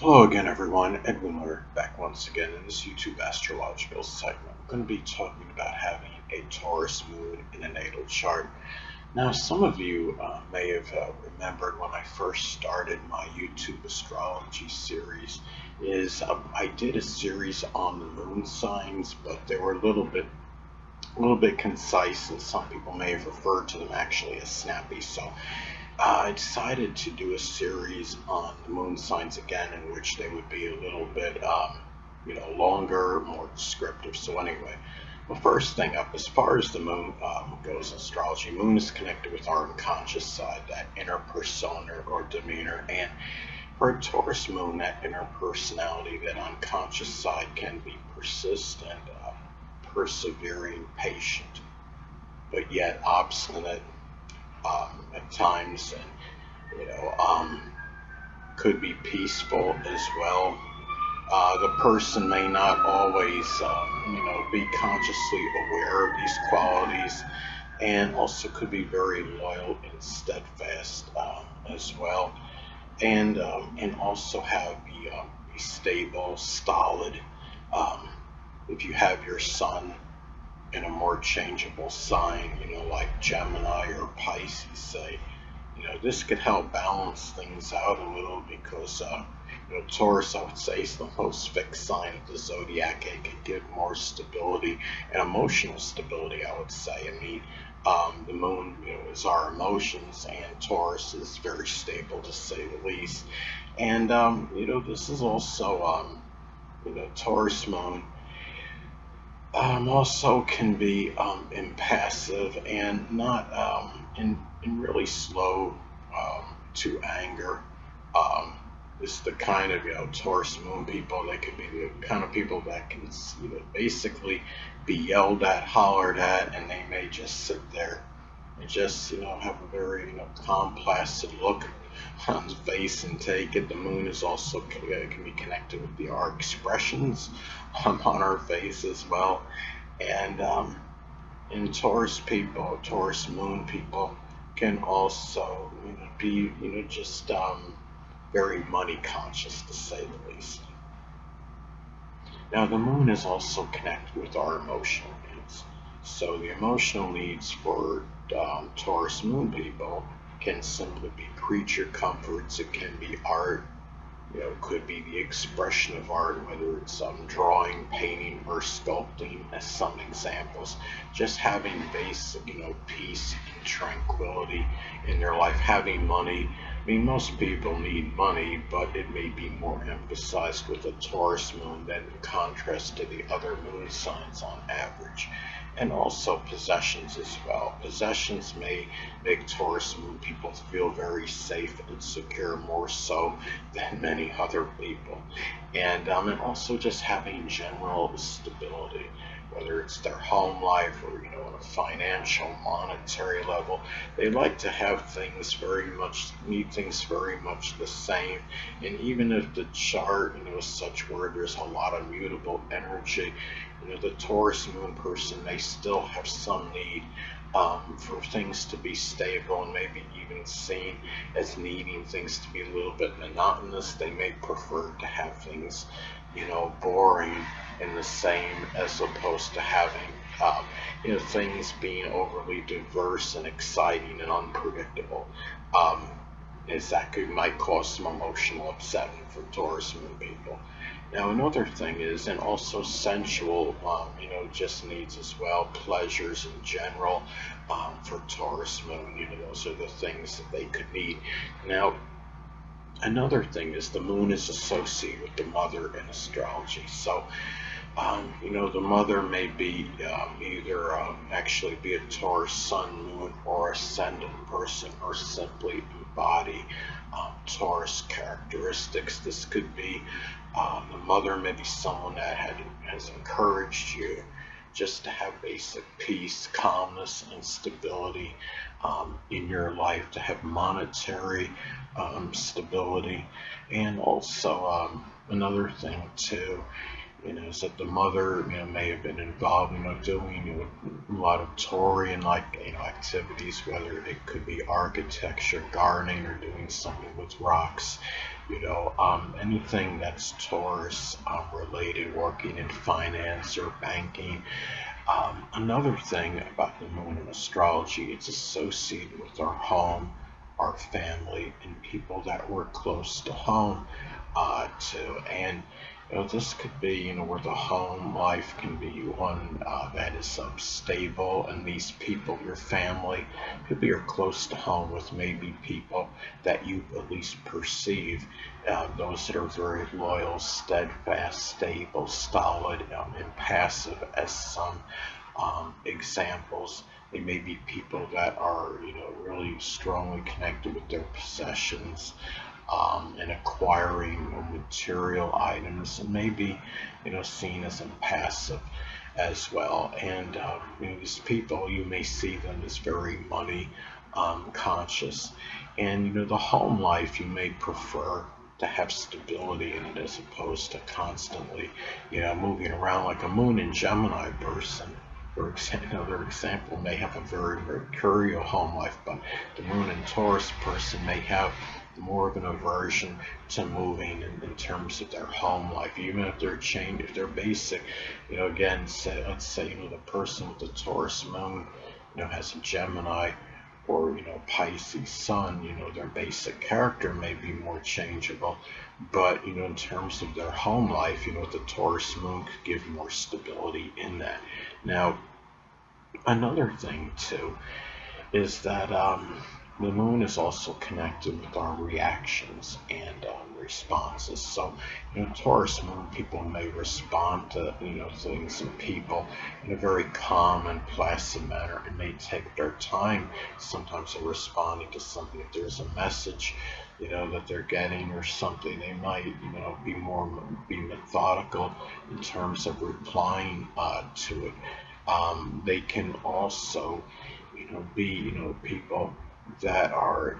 Hello again, everyone. Edwin Learnard back once again in this YouTube astrological segment. I'm going to be talking about having a Taurus moon in a natal chart. Now, some of you may have remembered when I first started my YouTube astrology series is I did a series on the moon signs, but they were a little bit concise, and some people may have referred to them actually as snappy. So I decided to do a series on the moon signs again, in which they would be a little bit, longer, more descriptive. So anyway, well, first thing up, as far as the moon goes in astrology, moon is connected with our unconscious side, that inner persona or demeanor, and for a Taurus moon, that inner personality, that unconscious side can be persistent, persevering, patient, but yet obstinate at times, and could be peaceful as well. The person may not always, be consciously aware of these qualities, and also could be very loyal and steadfast as well, and also be stable, stolid. Um, if you have your sun in a more changeable sign, like Gemini or Pisces, say, this could help balance things out a little because, Taurus, I would say, is the most fixed sign of the zodiac. It could give more stability and emotional stability, I would say. I mean, the moon, is our emotions, and Taurus is very stable to say the least. And, this is also, Taurus moon also can be impassive and not and really slow to anger. Um, it's the kind of Taurus moon people. They could be the kind of people that can basically be yelled at, hollered at, and they may just sit there and just have a very calm, placid look on the face and take it. The moon is also can be connected with our expressions on our face as well, and Taurus people, Taurus moon people, can also be just very money conscious to say the least. Now, the moon is also connected with our emotional needs. So, the emotional needs for Taurus moon people can simply be creature comforts. It can be art. Could be the expression of art, whether it's drawing, painting, or sculpting, as some examples. Just having basic, peace and tranquility in their life, having money. I mean, most people need money, but it may be more emphasized with a Taurus moon than in contrast to the other moon signs on average. And also possessions as well. Possessions may make Taurus moon people feel very safe and secure, more so than many other people. And also just having general stability, whether it's their home life or on a financial, monetary level. They like to have things need things very much the same. And even if the chart, is such where there's a lot of mutable energy, the Taurus moon person may still have some need for things to be stable, and maybe even seen as needing things to be a little bit monotonous. They may prefer to have things, boring and the same, as opposed to having, things being overly diverse and exciting and unpredictable. Um, is that might cause some emotional upsetting for Taurus moon people. Now, another thing is, and also sensual, just needs as well, pleasures in general, for Taurus moon. Those are the things that they could need. Now, another thing is the moon is associated with the mother in astrology. So, the mother may be either actually be a Taurus sun, moon, or ascendant person, or simply embody Taurus characteristics. This could be the mother may be someone that has encouraged you just to have basic peace, calmness, and stability in your life, to have monetary stability, and also another thing too is that the mother, may have been involved, doing, a lot of Taurian like, activities, whether it could be architecture, gardening, or doing something with rocks, anything that's Taurus related, working in finance or banking. Another thing about the moon in astrology, it's associated with our home, our family, and people that we're close to home to. And this could be, where the home life can be one that is stable, and these people, your family, could be close to home with maybe people that you at least perceive, those that are very loyal, steadfast, stable, solid, and passive as some examples. They may be people that are, really strongly connected with their possessions, and acquiring, material items, and maybe, seen as impassive as well. And these people, you may see them as very money conscious, and the home life, you may prefer to have stability in it as opposed to constantly, moving around. Like a moon in Gemini person, for another example, may have a very mercurial home life, but the moon in Taurus person may have more of an aversion to moving in terms of their home life, even if they're chained, if they're basic. Again, let's say, the person with the Taurus moon, has a Gemini or, Pisces sun, their basic character may be more changeable, but, in terms of their home life, the Taurus moon could give more stability in that. Now, another thing too is that the moon is also connected with our reactions and responses. So, Taurus moon people may respond to, things and people in a very calm and placid manner, and may take their time sometimes in responding to something. If there's a message, that they're getting or something, they might, be methodical in terms of replying to it. They can also, be, people that are,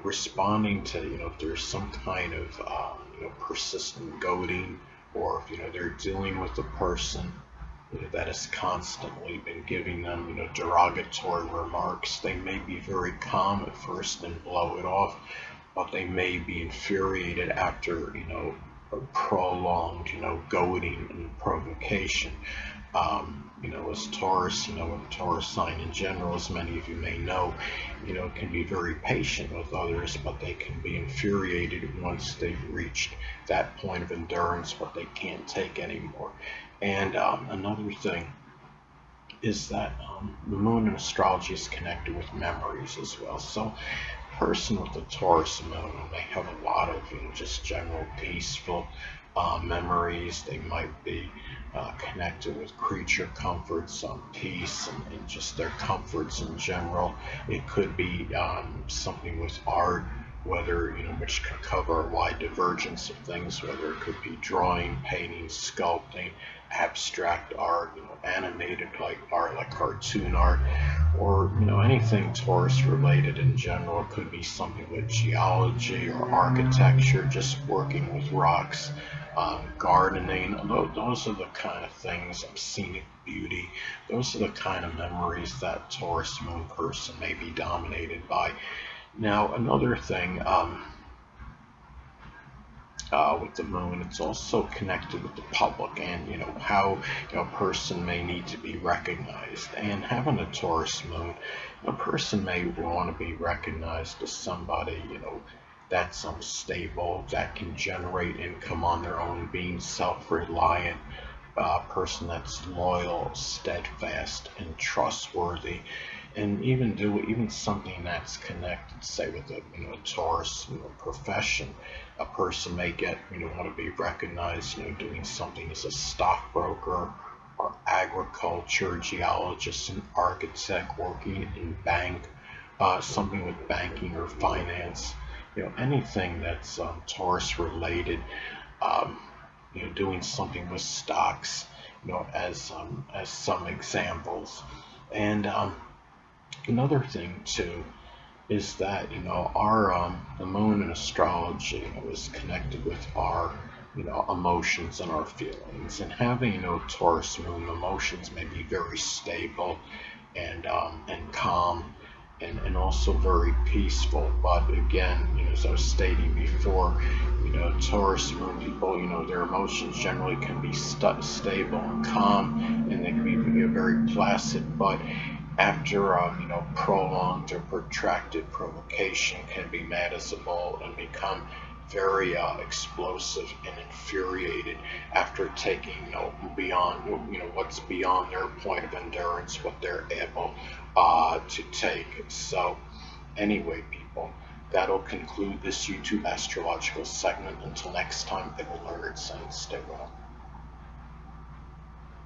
responding to, if there's some kind of, persistent goading, or if, they're dealing with a person, that has constantly been giving them, derogatory remarks. They may be very calm at first and blow it off, but they may be infuriated after, a prolonged, goading and provocation. As Taurus, and Taurus sign in general, as many of you may know, can be very patient with others, but they can be infuriated once they've reached that point of endurance, but they can't take anymore. And another thing is that the moon in astrology is connected with memories as well. So, a person with the Taurus moon, they have a lot of, just general peaceful memories. They might be connected with creature comforts, peace, and just their comforts in general. It could be something with art, whether, which could cover a wide divergence of things, whether it could be drawing, painting, sculpting, abstract art, animated like art, like cartoon art, or, anything Taurus related in general. It could be something with geology or architecture, just working with rocks, gardening. Those are the kind of things, scenic beauty. Those are the kind of memories that Taurus moon person may be dominated by. Now, another thing, with the moon, it's also connected with the public, and, how, a person may need to be recognized. And having a Taurus moon, a person may want to be recognized as somebody, that's unstable, that can generate income on their own, being self-reliant, person that's loyal, steadfast, and trustworthy, and even something that's connected, say, with a, Taurus, profession. A person may get, want to be recognized, doing something as a stockbroker, or agriculture, geologist, and architect, working in bank, something with banking or finance. Anything that's Taurus related. Um, Doing something with stocks, as some examples. And another thing too is that, our the moon in astrology, is connected with our emotions and our feelings. And having, Taurus Moon, emotions may be very stable and calm and also very peaceful. But again, as I was stating before, Taurus Moon people, their emotions generally can be stable and calm, and they can be very placid. But after prolonged or protracted provocation, can be mad as a bull and become very explosive and infuriated after taking beyond what's beyond their point of endurance, what they're able to take. So anyway, people, that'll conclude this YouTube astrological segment. Until next time, Edwin Learnard saying stay well.